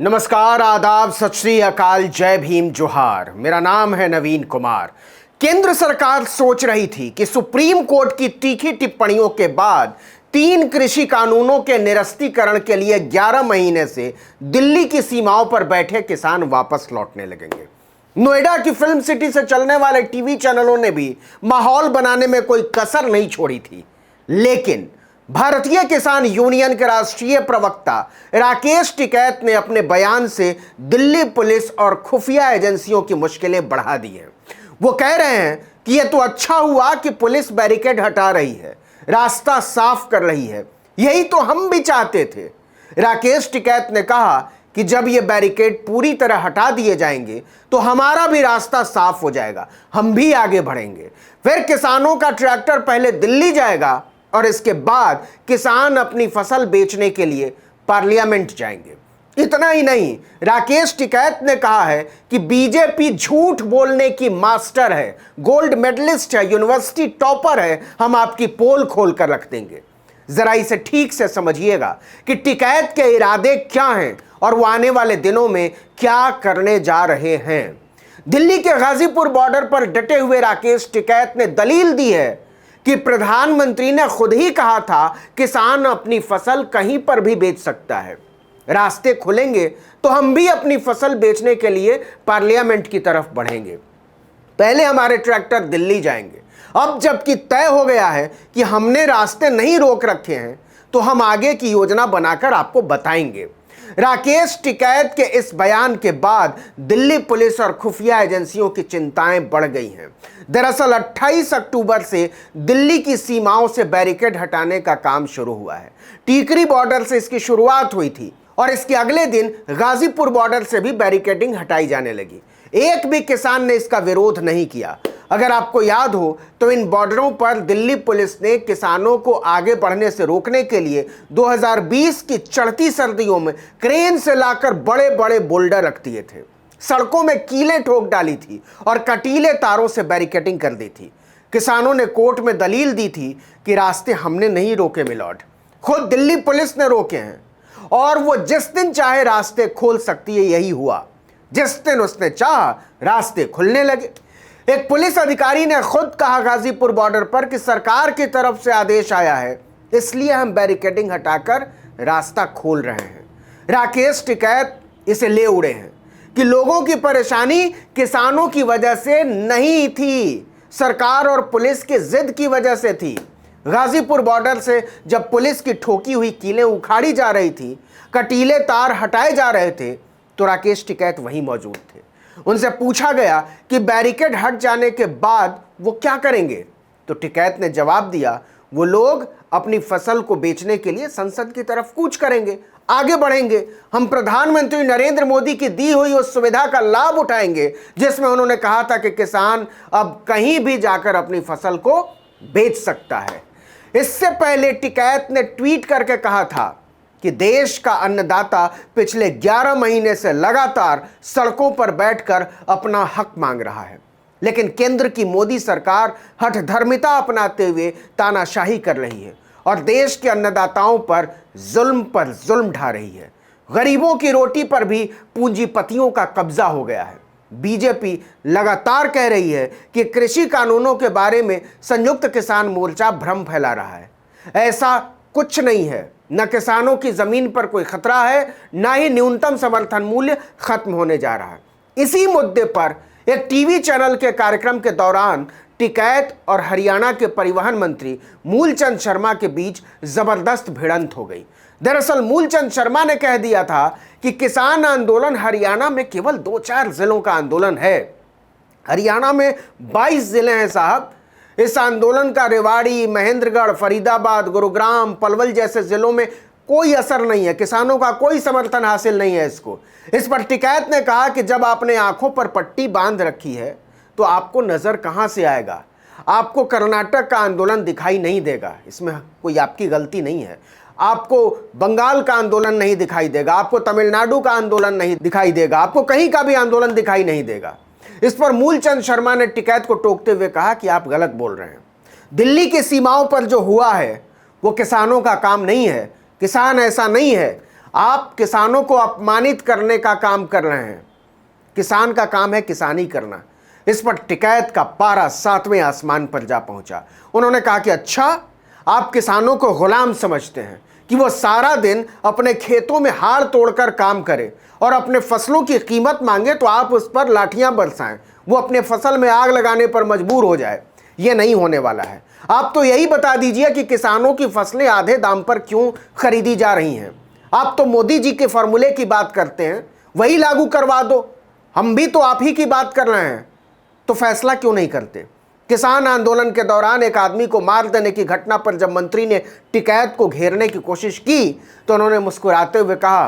नमस्कार, आदाब, सत श्री अकाल, जय भीम, जोहार। मेरा नाम है नवीन कुमार। केंद्र सरकार सोच रही थी कि सुप्रीम कोर्ट की तीखी टिप्पणियों के बाद 3 कृषि कानूनों के निरस्तीकरण के लिए 11 महीने से दिल्ली की सीमाओं पर बैठे किसान वापस लौटने लगेंगे। नोएडा की फिल्म सिटी से चलने वाले टीवी चैनलों ने भी माहौल बनाने में कोई कसर नहीं छोड़ी थी, लेकिन भारतीय किसान यूनियन के राष्ट्रीय प्रवक्ता राकेश टिकैत ने अपने बयान से दिल्ली पुलिस और खुफिया एजेंसियों की मुश्किलें बढ़ा दी हैं। वो कह रहे हैं कि यह तो अच्छा हुआ कि पुलिस बैरिकेड हटा रही है, रास्ता साफ कर रही है, यही तो हम भी चाहते थे। राकेश टिकैत ने कहा कि जब ये बैरिकेड पूरी तरह हटा दिए जाएंगे तो हमारा भी रास्ता साफ हो जाएगा, हम भी आगे बढ़ेंगे। फिर किसानों का ट्रैक्टर पहले दिल्ली जाएगा और इसके बाद किसान अपनी फसल बेचने के लिए पार्लियामेंट जाएंगे। इतना ही नहीं, राकेश टिकैत ने कहा है कि बीजेपी झूठ बोलने की मास्टर है, गोल्ड मेडलिस्ट है, यूनिवर्सिटी टॉपर है, हम आपकी पोल खोल कर रख देंगे। जरा इसे ठीक से समझिएगा कि टिकैत के इरादे क्या हैं और वो आने वाले दिनों में क्या करने जा रहे हैं। दिल्ली के गाजीपुर बॉर्डर पर डटे हुए राकेश टिकैत ने दलील दी है कि प्रधानमंत्री ने खुद ही कहा था किसान अपनी फसल कहीं पर भी बेच सकता है। रास्ते खुलेंगे तो हम भी अपनी फसल बेचने के लिए पार्लियामेंट की तरफ बढ़ेंगे। पहले हमारे ट्रैक्टर दिल्ली जाएंगे। अब जबकि तय हो गया है कि हमने रास्ते नहीं रोक रखे हैं तो हम आगे की योजना बनाकर आपको बताएंगे। राकेश टिकैत के इस बयान के बाद दिल्ली पुलिस और खुफिया एजेंसियों की चिंताएं बढ़ गई हैं। दरअसल 28 अक्टूबर से दिल्ली की सीमाओं से बैरिकेड हटाने का काम शुरू हुआ है। टीकरी बॉर्डर से इसकी शुरुआत हुई थी और इसके अगले दिन गाजीपुर बॉर्डर से भी बैरिकेडिंग हटाई जाने लगी। एक भी किसान ने इसका विरोध नहीं किया। अगर आपको याद हो तो इन बॉर्डरों पर दिल्ली पुलिस ने किसानों को आगे बढ़ने से रोकने के लिए 2020 की चढ़ती सर्दियों में क्रेन से लाकर बड़े बड़े बोल्डर रख दिए थे, सड़कों में कीलें ठोक डाली थी और कटीले तारों से बैरिकेडिंग कर दी थी। किसानों ने कोर्ट में दलील दी थी कि रास्ते हमने नहीं रोके मिलॉर्ड, खुद दिल्ली पुलिस ने रोके हैं और वो जिस दिन चाहे रास्ते खोल सकती है। यही हुआ, जिस दिन उसने चाहा रास्ते खुलने लगे। एक पुलिस अधिकारी ने खुद कहा गाजीपुर बॉर्डर पर कि सरकार की तरफ से आदेश आया है, इसलिए हम बैरिकेडिंग हटाकर रास्ता खोल रहे हैं। राकेश टिकैत इसे ले उड़े हैं कि लोगों की परेशानी किसानों की वजह से नहीं थी, सरकार और पुलिस की जिद की वजह से थी। गाजीपुर बॉर्डर से जब पुलिस की ठोकी हुई कीलें उखाड़ी जा रही थी, कटीले तार हटाए जा रहे थे, तो राकेश टिकैत वहीं मौजूद थे। उनसे पूछा गया कि बैरिकेड हट जाने के बाद वो क्या करेंगे, तो टिकैत ने जवाब दिया, वो लोग अपनी फसल को बेचने के लिए संसद की तरफ कूच करेंगे, आगे बढ़ेंगे। हम प्रधानमंत्री नरेंद्र मोदी की दी हुई उस सुविधा का लाभ उठाएंगे जिसमें उन्होंने कहा था कि किसान अब कहीं भी जाकर अपनी फसल को बेच सकता है। इससे पहले टिकैत ने ट्वीट करके कहा था कि देश का अन्नदाता पिछले 11 महीने से लगातार सड़कों पर बैठकर अपना हक मांग रहा है, लेकिन केंद्र की मोदी सरकार हठधर्मिता अपनाते हुए तानाशाही कर रही है और देश के अन्नदाताओं पर जुल्म ढा रही है। गरीबों की रोटी पर भी पूंजीपतियों का कब्जा हो गया है। बीजेपी लगातार कह रही है कि कृषि कानूनों के बारे में संयुक्त किसान मोर्चा भ्रम फैला रहा है। ऐसा कुछ नहीं है, न किसानों की जमीन पर कोई खतरा है, न ही न्यूनतम समर्थन मूल्य खत्म होने जा रहा है। इसी मुद्दे पर एक टीवी चैनल के कार्यक्रम के दौरान टिकैत और हरियाणा के परिवहन मंत्री मूलचंद शर्मा के बीच जबरदस्त भिड़ंत हो गई। दरअसल मूलचंद शर्मा ने कह दिया था कि किसान आंदोलन हरियाणा में केवल 2-4 जिलों का आंदोलन है। हरियाणा में 22 जिले हैं साहब। इस आंदोलन का रेवाड़ी, महेंद्रगढ़, फरीदाबाद, गुरुग्राम, पलवल जैसे जिलों में कोई असर नहीं है, किसानों का कोई समर्थन हासिल नहीं है इसको। इस पर टिकैत ने कहा कि जब आपने आंखों पर पट्टी बांध रखी है तो आपको नजर कहां से आएगा। आपको कर्नाटक का आंदोलन दिखाई नहीं देगा, इसमें कोई आपकी गलती नहीं है। आपको बंगाल का आंदोलन नहीं दिखाई देगा, आपको तमिलनाडु का आंदोलन नहीं दिखाई देगा, आपको कहीं का भी आंदोलन दिखाई नहीं देगा। इस पर मूलचंद शर्मा ने टिकैत को टोकते हुए कहा कि आप गलत बोल रहे हैं। दिल्ली की सीमाओं पर जो हुआ है वो किसानों का काम नहीं है, किसान ऐसा नहीं है। आप किसानों को अपमानित करने का काम कर रहे हैं। किसान का काम है किसानी करना। इस पर टिकैत का पारा 7वें आसमान पर जा पहुंचा। उन्होंने कहा कि अच्छा, आप किसानों को गुलाम समझते हैं कि वो सारा दिन अपने खेतों में हाड़ तोड़कर काम करें और अपने फसलों की कीमत मांगे तो आप उस पर लाठियां बरसाएं, वो अपने फसल में आग लगाने पर मजबूर हो जाए। ये नहीं होने वाला है। आप तो यही बता दीजिए कि किसानों की फसलें आधे दाम पर क्यों खरीदी जा रही हैं। आप तो मोदी जी के फॉर्मूले की बात करते हैं, वही लागू करवा दो। हम भी तो आप ही की बात कर रहे हैं, तो फैसला क्यों नहीं करते। किसान आंदोलन के दौरान एक आदमी को मार देने की घटना पर जब मंत्री ने टिकैत को घेरने की कोशिश की तो उन्होंने मुस्कुराते हुए कहा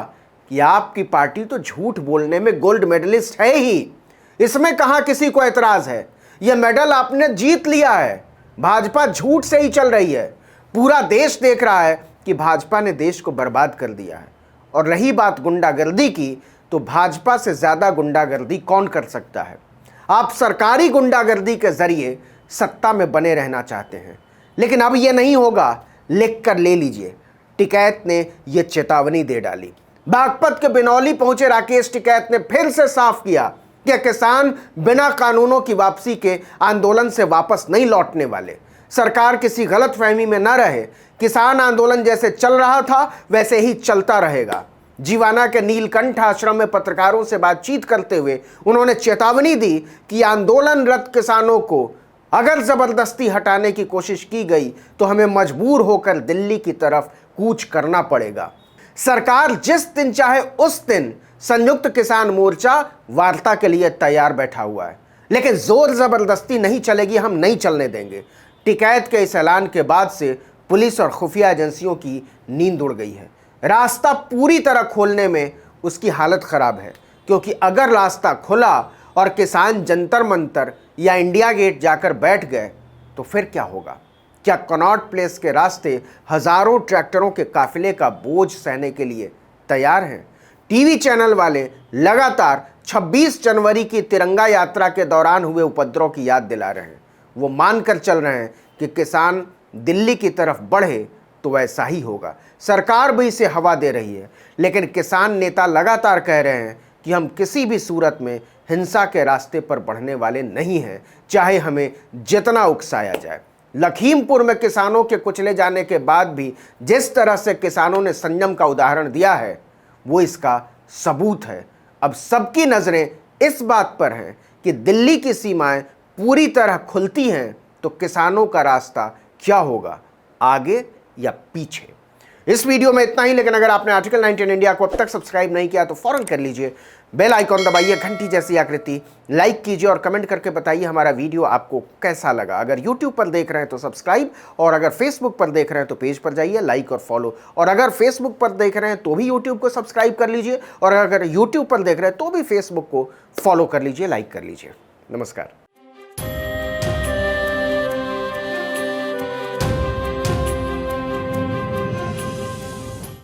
कि आपकी पार्टी तो झूठ बोलने में गोल्ड मेडलिस्ट है ही, इसमें कहां किसी को एतराज है। यह मेडल आपने जीत लिया है। भाजपा झूठ से ही चल रही है। पूरा देश देख रहा है कि भाजपा ने देश को बर्बाद कर दिया है। और रही बात गुंडागर्दी की, तो भाजपा से ज्यादा गुंडागर्दी कौन कर सकता है। आप सरकारी गुंडागर्दी के जरिए सत्ता में बने रहना चाहते हैं, लेकिन अब यह नहीं होगा। लिख कर ले लीजिए। टिकैत ने यह चेतावनी दे डाली। बागपत के बिनौली पहुंचे राकेश टिकैत ने फिर से साफ किया कि किसान बिना कानूनों की वापसी के आंदोलन से वापस नहीं लौटने वाले। सरकार किसी गलतफहमी में न रहे। किसान आंदोलन जैसे चल रहा था वैसे ही चलता रहेगा। जीवाना के नीलकंठ आश्रम में पत्रकारों से बातचीत करते हुए उन्होंने चेतावनी दी कि आंदोलनरत किसानों को अगर जबरदस्ती हटाने की कोशिश की गई तो हमें मजबूर होकर दिल्ली की तरफ कूच करना पड़ेगा। सरकार जिस दिन चाहे उस दिन संयुक्त किसान मोर्चा वार्ता के लिए तैयार बैठा हुआ है, लेकिन जोर जबरदस्ती नहीं चलेगी, हम नहीं चलने देंगे। टिकैत के इस ऐलान के बाद से पुलिस और खुफिया एजेंसियों की नींद उड़ गई है। रास्ता पूरी तरह खोलने में उसकी हालत खराब है, क्योंकि अगर रास्ता खुला और किसान जंतर मंतर या इंडिया गेट जाकर बैठ गए तो फिर क्या होगा। क्या कनॉट प्लेस के रास्ते हजारों ट्रैक्टरों के काफिले का बोझ सहने के लिए तैयार हैं। टीवी चैनल वाले लगातार 26 जनवरी की तिरंगा यात्रा के दौरान हुए उपद्रव की याद दिला रहे हैं। वो मानकर चल रहे हैं कि किसान दिल्ली की तरफ बढ़े तो वैसा ही होगा। सरकार भी इसे हवा दे रही है, लेकिन किसान नेता लगातार कह रहे हैं कि हम किसी भी सूरत में हिंसा के रास्ते पर बढ़ने वाले नहीं हैं, चाहे हमें जितना उकसाया जाए। लखीमपुर में किसानों के कुचले जाने के बाद भी जिस तरह से किसानों ने संयम का उदाहरण दिया है, वो इसका सबूत है। अब सबकी नजरें इस बात पर हैं कि दिल्ली की सीमाएं पूरी तरह खुलती हैं तो किसानों का रास्ता क्या होगा, आगे या पीछे। इस वीडियो में इतना ही, लेकिन अगर आपने आर्टिकल 19 इंडिया को अब तक सब्सक्राइब नहीं किया तो फौरन कर लीजिए। बेल आइकॉन दबाइए, घंटी जैसी आकृति, लाइक कीजिए और कमेंट करके बताइए हमारा वीडियो आपको कैसा लगा। अगर यूट्यूब पर देख रहे हैं तो सब्सक्राइब, और अगर फेसबुक पर देख रहे हैं तो पेज पर जाइए, लाइक और फॉलो। और अगर फेसबुक पर देख रहे हैं तो भी यूट्यूब को सब्सक्राइब कर लीजिए, और अगर यूट्यूब पर देख रहे हैं तो भी फेसबुक को फॉलो कर लीजिए, लाइक कर लीजिए। नमस्कार।